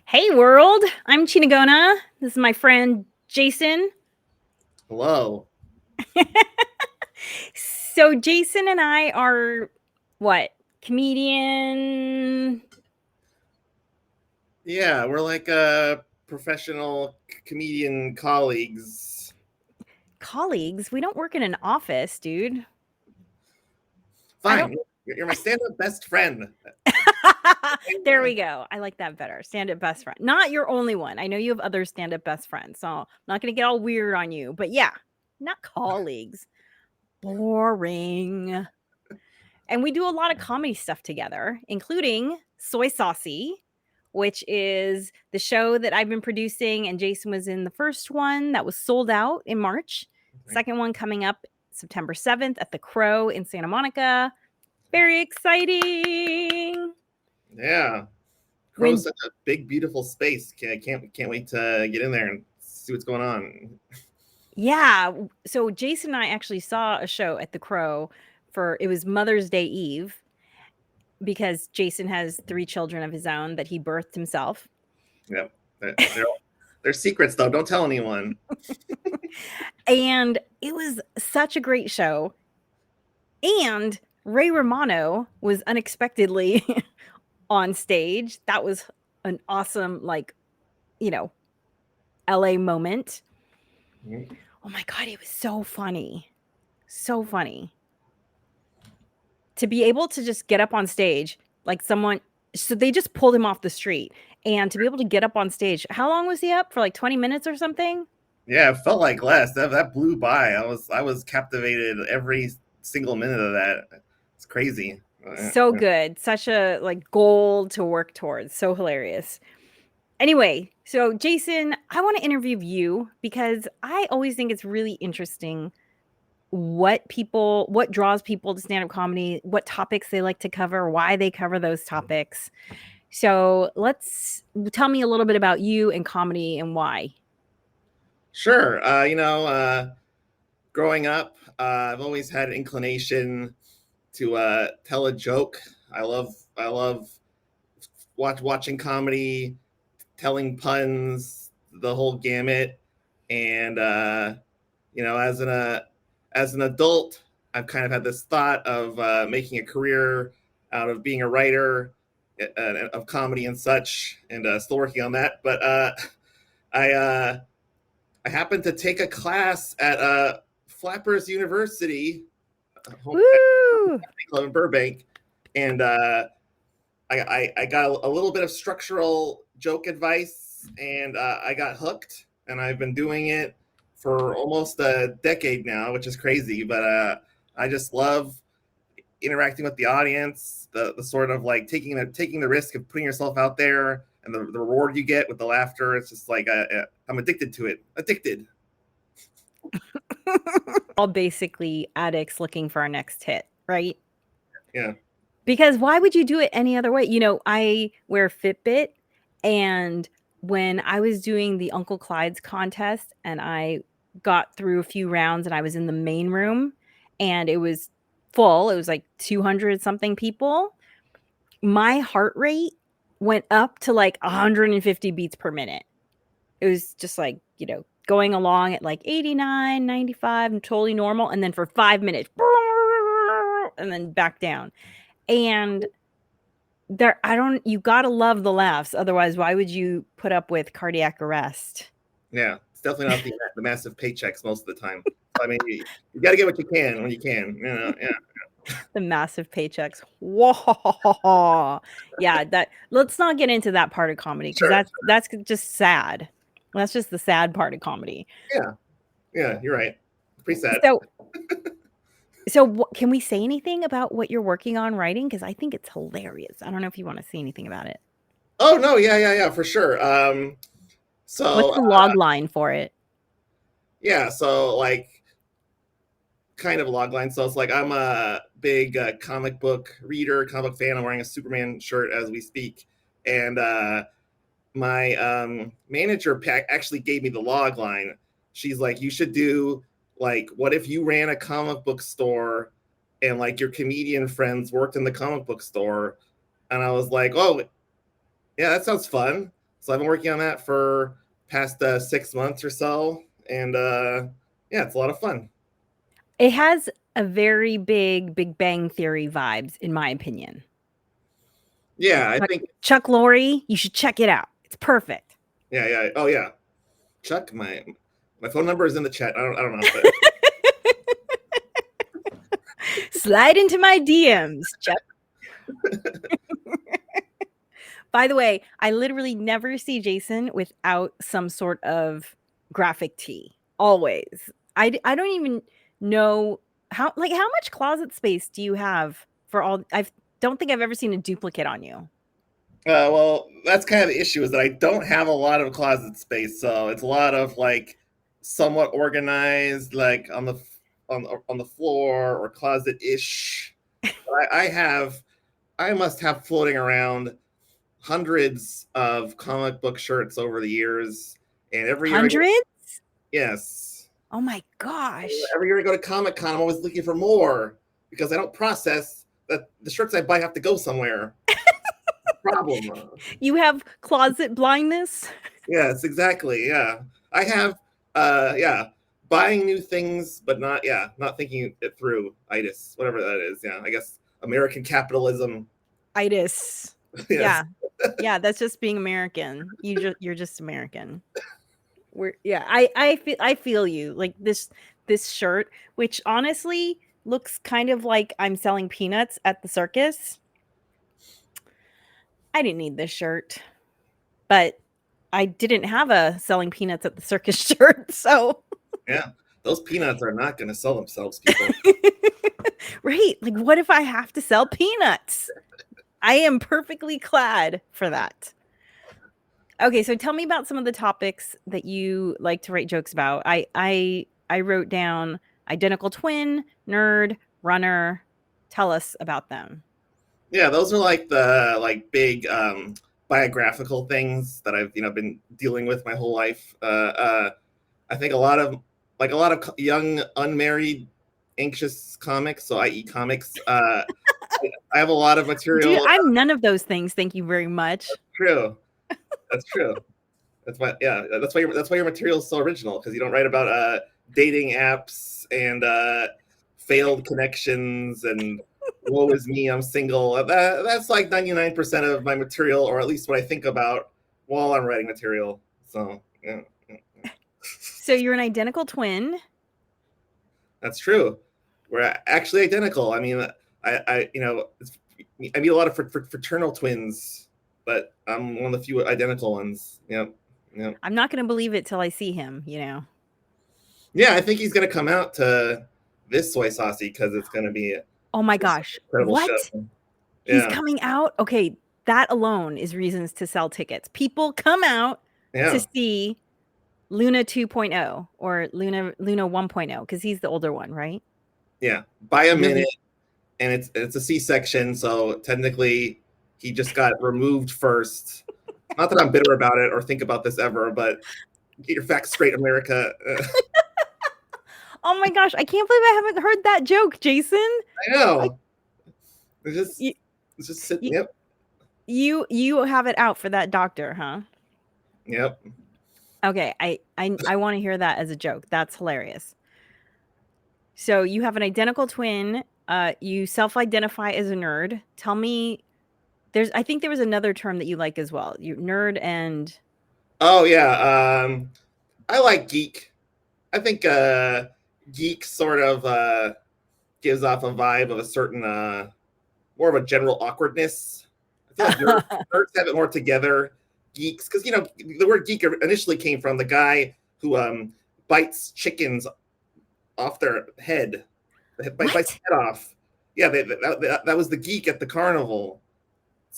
Hey world, I'm Chinagona. This is my friend Jason. Hello. So Jason and I are what? Comedian Yeah, we're like professional comedian colleagues. colleagues. We don't work in an office, dude. I don't Fine. You're my stand-up best friend. There we go. I like that better. Stand-up best friend. Not your only one. I know you have other stand-up best friends, so I'm not going to get all weird on you. But yeah, not colleagues. Boring. And we do a lot of comedy stuff together, including Soy Saucey, which is the show that I've been producing. And Jason was in the first one that was sold out in March. Second one coming up September 7th at the Crow in Santa Monica. Very exciting. Yeah. Crow's When such a big, beautiful space. Can't wait to get in there and see what's going on. Yeah, so Jason and I actually saw a show at the Crow for it was Mother's Day Eve because Jason has 3 children of his own that he birthed himself. Yep. They're secrets though. Don't tell anyone. And it was such a great show. And Ray Romano was unexpectedly on stage. That was an awesome, you know, LA moment. Mhm. Oh my God, it was so funny. So funny. To be able to just get up on stage, like someone, so they just pulled him off the street. And to be able to get up on stage, how long was he up? For like 20 minutes or something? Yeah, it felt like less. That blew by. I was captivated every single minute of that. It's crazy. So good. Such a like goal to work towards. So hilarious. Anyway, so Jason, I want to interview you because I always think it's really interesting what draws people to stand-up comedy, what topics they like to cover, why they cover those topics. So let's tell me a little bit about you and comedy and why. Sure. Growing up, I've always had an inclination to tell a joke. I love watching comedy, telling puns, the whole gamut. And as an adult, I've kind of had this thought of making a career out of being a writer of comedy and such, and still working on that. But I I happened to take a class at Flappers University, home Woo! club in Burbank, and I got a little bit of structural joke advice, and I got hooked, and I've been doing it for almost a decade now, which is crazy. But I just love interacting with the audience, the sort of like taking the risk of putting yourself out there, and the reward you get with the laughter. It's just like I'm addicted to it. Addicted. All basically addicts looking for our next hit, right? Yeah. Because why would you do it any other way? You know, I wear Fitbit, and when I was doing the Uncle Clyde's contest and I got through a few rounds and I was in the main room and it was full, it was like 200 something people, my heart rate went up to like 150 beats per minute. It was just like, going along at like 89, 95 and totally normal. And then for 5 minutes, and then back down. And you gotta love the laughs. Otherwise, why would you put up with cardiac arrest? Yeah, it's definitely not the massive paychecks most of the time. I mean, you got to get what you can when you can. Yeah. The massive paychecks. Whoa. Yeah, that let's not get into that part of comedy because Sure. that's just sad. That's just the sad part of comedy. Yeah. Yeah, you're right. Pretty sad. So can we say anything about what you're working on writing? Because I think it's hilarious. I don't know if you want to say anything about it. Oh no, yeah, for sure. So What's the log line for it? yeah, so like kind of a log line. So it's like I'm a big comic book reader, comic book fan. I'm wearing a Superman shirt as we speak, and my manager actually gave me the log line. She's like, you should do like, what if you ran a comic book store and like your comedian friends worked in the comic book store? And I was like, oh, yeah, that sounds fun. So I've been working on that for past 6 months or so, and yeah, it's a lot of fun. It has a very big Big Bang Theory vibes, in my opinion. Yeah, I Chuck, think. Chuck Lorre, you should check it out. It's perfect. Yeah, yeah. Oh yeah, Chuck, my phone number is in the chat. I don't know, but Slide into my DMs, Chuck. By the way, I literally never see Jason without some sort of graphic tee. Always. I don't even know how much closet space do you have for all I don't think I've ever seen a duplicate on you. well, that's kind of the issue is that I don't have a lot of closet space, so it's a lot of like somewhat organized, like on the floor or closet ish. I must have floating around hundreds of comic book shirts over the years, and every year I go, Hundreds? yes, Oh my gosh. every year I go to Comic Con, I'm always looking for more because I don't process that the shirts I buy have to go somewhere. Problem. You have closet blindness? Yes, exactly. Yeah, I have. Yeah, buying new things, but not. Yeah, not thinking it through. Itis, whatever that is. Yeah, I guess American capitalism. Itis. Yes. Yeah. Yeah, that's just being American. You're just American. I feel you. Like this shirt, which honestly looks kind of like I'm selling peanuts at the circus. I didn't need this shirt, but I didn't have a selling peanuts at the circus shirt, so Yeah, those peanuts are not going to sell themselves, people. right. Like what if I have to sell peanuts? I am perfectly clad for that. Okay, so tell me about some of the topics that you like to write jokes about. I wrote down identical twin, nerd, runner. Tell us about them. Yeah, those are like the like big biographical things that I've been dealing with my whole life. I think a lot of young unmarried anxious comics, so I.e. comics. I have a lot of Dude, material. I'm none of those things. Thank you very much. True, that's true. That's why, yeah, that's why your material is so original because you don't write about dating apps and failed connections and woe is me, I'm single. That's like 99% of my material, or at least what I think about while I'm writing material. So yeah, So you're an identical twin. that's true. We're actually identical. I mean, I meet a lot of fraternal twins, but I'm one of the few identical ones. Yep. Yep. I'm not going to believe it till I see him. Yeah, I think he's going to come out to this Soy Saucey because it's going to be Oh my just an gosh. incredible show. What? He's Yeah, coming out? Okay, that alone is reasons to sell tickets. People come out to yeah, see Luna 2.0 or Luna 1.0 because he's the older one, right? yeah. By a You're minute, the and it's a C-section, so technically he just got removed first. Not that I'm bitter about it or think about this ever, but get your facts straight, America. Oh my gosh, I can't believe I haven't heard that joke, Jason. I I know. It's just, you it's just sitting. you Yep, you have it out for that doctor, huh? yep. Okay, I want to hear that as a joke. That's hilarious. So you have an identical twin. You self-identify as a nerd. Tell me, I think there was another term that you like as well. You nerd and Oh yeah. I like Geek. I think Geek sort of gives off a vibe of a certain more of a general awkwardness. I feel like nerds have it more together. Geeks, because the word geek initially came from the guy who bites chickens off their head, bites what? the head off. Yeah, that was the geek at the carnival.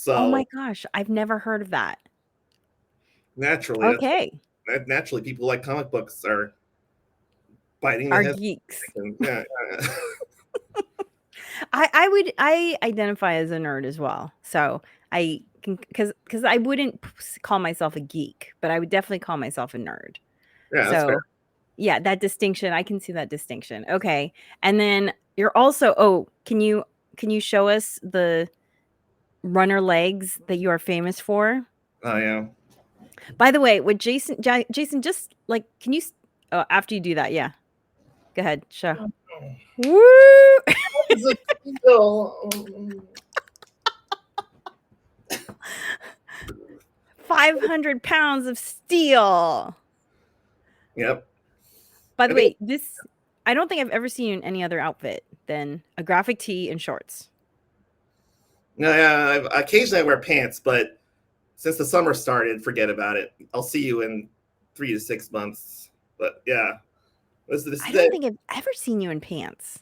Oh my So gosh, I've never heard of that. naturally, Okay, naturally, people who like comic books are biting the are head. geeks. Yeah, I identify as a nerd as well. So I can because I wouldn't call myself a geek, but I would definitely call myself a nerd. yeah, that's fair. So yeah, that distinction, I can see that distinction. Okay. And then you're also can you show us the runner legs that you are famous for? Oh yeah. By the way, with Jason, just like, can you? Oh, after you do that, yeah. Go ahead, show. Woo! It's a deal. 500 pounds of steel. Yep. By I the think way, I don't think I've ever seen you in any other outfit than a graphic tee and shorts. no, yeah. Occasionally I wear pants, but since the summer started, forget about it. I'll see you in 3 to 6 months. But yeah, this I is don't it. think I've ever seen you in pants.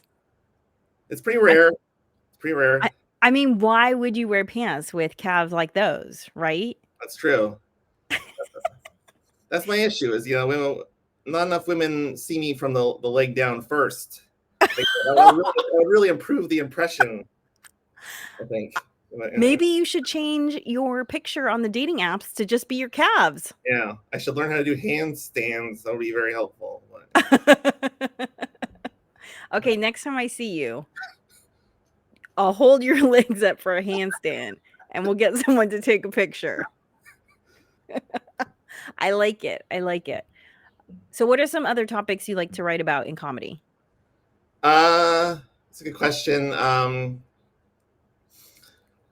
It's pretty I rare. It's pretty I rare. I mean, why would you wear pants with calves like those, right? That's true. That's my issue. Is not enough women see me from the leg down first. I would really improve the impression. I think. Maybe you should change your picture on the dating apps to just be your calves. Yeah, I should learn how to do handstands. That would be very helpful. But, Okay, next time I see you, I'll hold your legs up for a handstand and we'll get someone to take a picture. I like it. I like it. So what are some other topics you like to write about in comedy? that's a good question.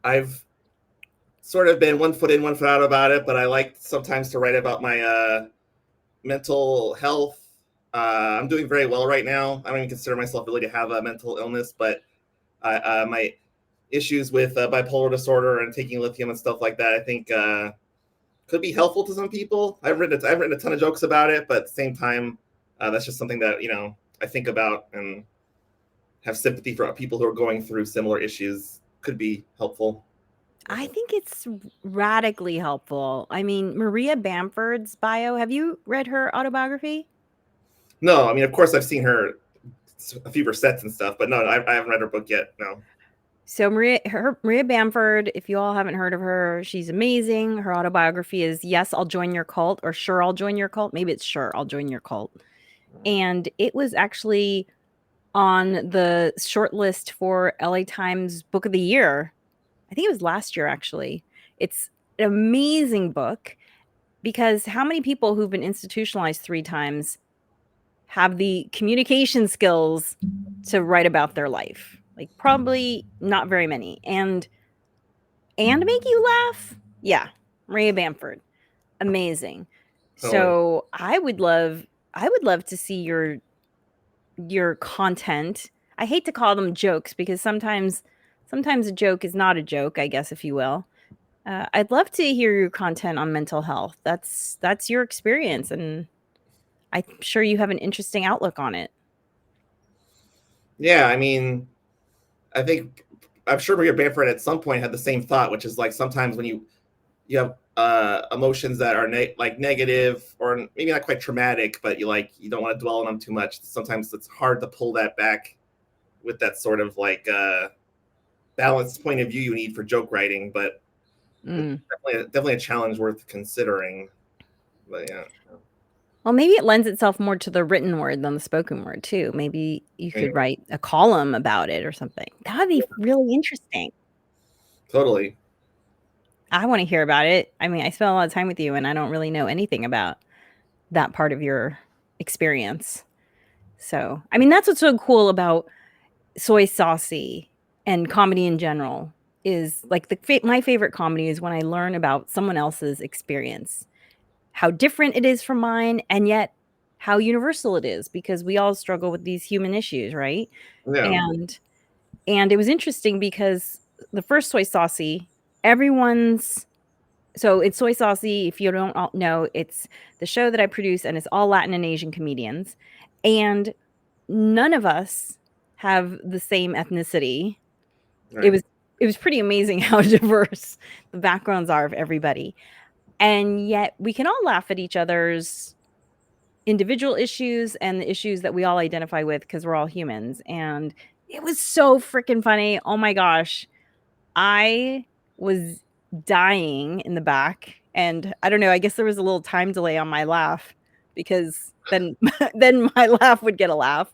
I've sort of been 1 foot in, 1 foot out about it, but I like sometimes to write about my mental health. I'm doing very well right now. I don't even consider myself really to have a mental illness, but my issues with bipolar disorder and taking lithium and stuff like that, I think could be helpful to some people. I've written a ton of jokes about it, but at the same time, that's just something that I think about and have sympathy for people who are going through similar issues. Could be helpful. I think it's radically helpful. I mean, Maria Bamford's bio, have you read her autobiography? No, I mean, of course, I've seen a few of her sets and stuff, but no, I haven't read her book yet. No. So Maria Bamford, if you all haven't heard of her, she's amazing. Her autobiography is Yes, I'll Join Your Cult, or Sure, I'll Join Your Cult. Maybe it's Sure, I'll Join Your Cult. And it was actually on the short list for LA Times Book of the Year. I think it was last year, actually. It's an amazing book because how many people who've been institutionalized 3 times have the communication skills to write about their life? Like, probably not very many. And make you laugh? Yeah, Maria Bamford. Amazing. Totally. So I would love to see your content. I hate to call them jokes because sometimes a joke is not a joke, I guess, if you will. I'd love to hear your content on mental health. That's your experience, and I'm sure you have an interesting outlook on it. Yeah, I mean, I think I'm sure Maria Bamford at some point had the same thought, which is like sometimes when you have emotions that are like negative or maybe not quite traumatic, but you don't want to dwell on them too much. Sometimes it's hard to pull that back with that sort of like balanced point of view you need for joke writing. But it's Mm. definitely a challenge worth considering. But yeah, Well, maybe it lends itself more to the written word than the spoken word too. Maybe you could anyway, write a column about it or something. That would be really interesting. totally. I want to hear about it. I mean, I spent a lot of time with you and I don't really know anything about that part of your experience. So, I mean, that's what's so cool about Soy Saucey and comedy in general is like my favorite comedy is when I learn about someone else's experience, how different it is from mine, and yet how universal it is because we all struggle with these human issues, right? Yeah, And it was interesting because the first Soy Saucey, everyone's so it's Soy Saucey. If you don't all know, it's the show that I produce, and it's all Latin and Asian comedians, and none of us have the same ethnicity. It right. was it was pretty amazing how diverse the backgrounds are of everybody, and yet we can all laugh at each other's individual issues and the issues that we all identify with because we're all humans. And it was so freaking funny. Oh my gosh. I was dying in the back. And I don't know, I guess there was a little time delay on my laugh because then then my laugh would get a laugh.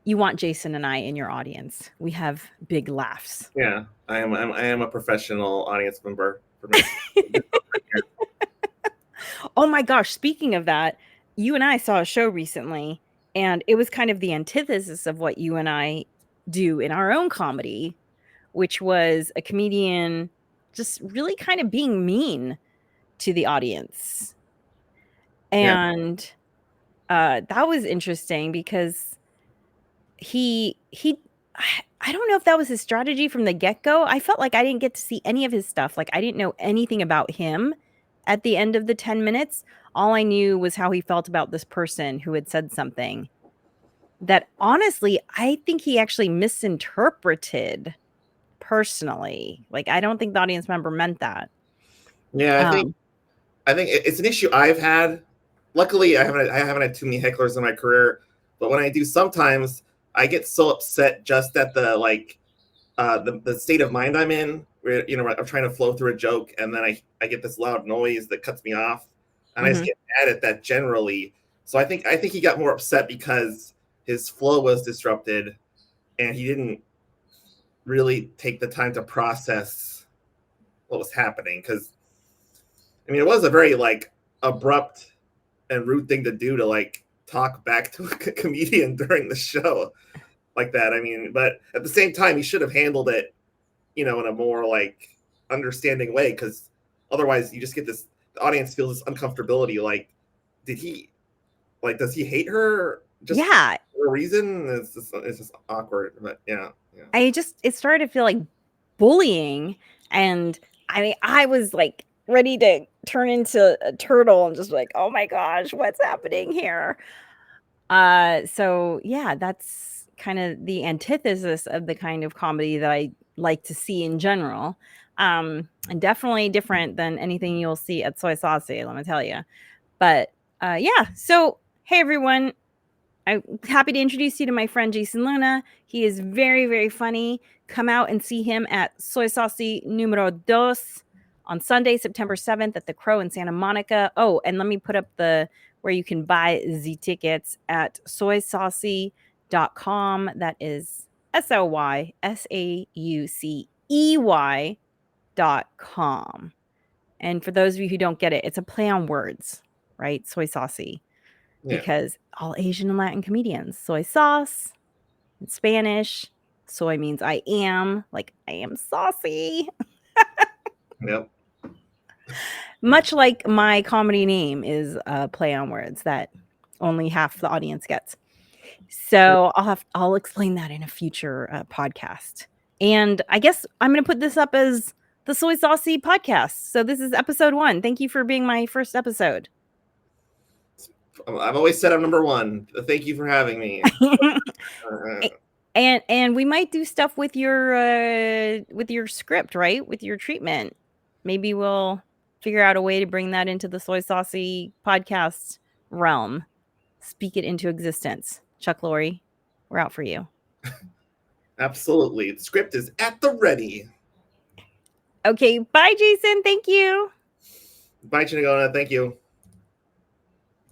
you want Jason and I in your audience. We have big laughs. Yeah, I am a professional audience member for me. Oh my gosh, speaking of that, you and I saw a show recently, and it was kind of the antithesis of what you and I do in our own comedy, which was a comedian just really kind of being mean to the audience. Yeah, And that was interesting because he I don't know if that was his strategy from the get-go. I felt like I didn't get to see any of his stuff. Like I didn't know anything about him at the end of the 10 minutes. All I knew was how he felt about this person who had said something that honestly, I think he actually misinterpreted personally. Like I don't think the audience member meant that. yeah. Um, I think it's an issue I've had. Luckily, I haven't had too many hecklers in my career, but when I do, sometimes I get so upset just at the like the state of mind I'm in. Where I'm trying to flow through a joke, and then I get this loud noise that cuts me off, and I just mhm. get mad at that generally. So I think he got more upset because his flow was disrupted, and he didn't really take the time to process what was happening. Because I mean, it was a very like abrupt and rude thing to do to like talk back to a comedian during the show like that. I mean, but at the same time, he should have handled it, in a more like understanding way, because otherwise, you just get this. The audience feels this uncomfortability. Like, did he like? Does he hate her just Yeah, for a reason? It's just awkward. But yeah, yeah, it started to feel like bullying, and I mean, I was, like, ready to turn into a turtle and just like, "Oh my gosh, what's happening here?" So, yeah, that's kinda the antithesis of the kind of comedy that I like to see in general, and definitely different than anything you'll see at Soy Saucey, let me tell you. But, yeah, so, hey, everyone, I'm happy to introduce you to my friend Jason Luna. He is very, very funny. Come out and see him at Soy Saucy Numero Dos on Sunday, September 7th at the Crow in Santa Monica. Oh, and let me put up the where you can buy the tickets at soysaucey.com. That is SOYSAUCEY.com. And for those of you who don't get it, it's a play on words, right? Soy saucy, yeah. because all Asian and Latin comedians, soy sauce in Spanish, soy means I am, like I am saucy. Yep. Much like my comedy name is a play on words that only half the audience gets. So I'll explain that in a future podcast. And I guess I'm going to put this up as the Soy Saucy podcast. So this is episode 1. Thank you for being my first episode. I've always said I'm number one. Thank you for having me. Uh, And we might do stuff with your script, right? With your treatment. Maybe we'll figure out a way to bring that into the Soy Saucy podcast realm. Speak it into existence. Chuck Lorre, we're out for you. Absolutely. The script is at the ready. Okay, bye, Jason. Thank you. Bye, Chinagona. Thank you.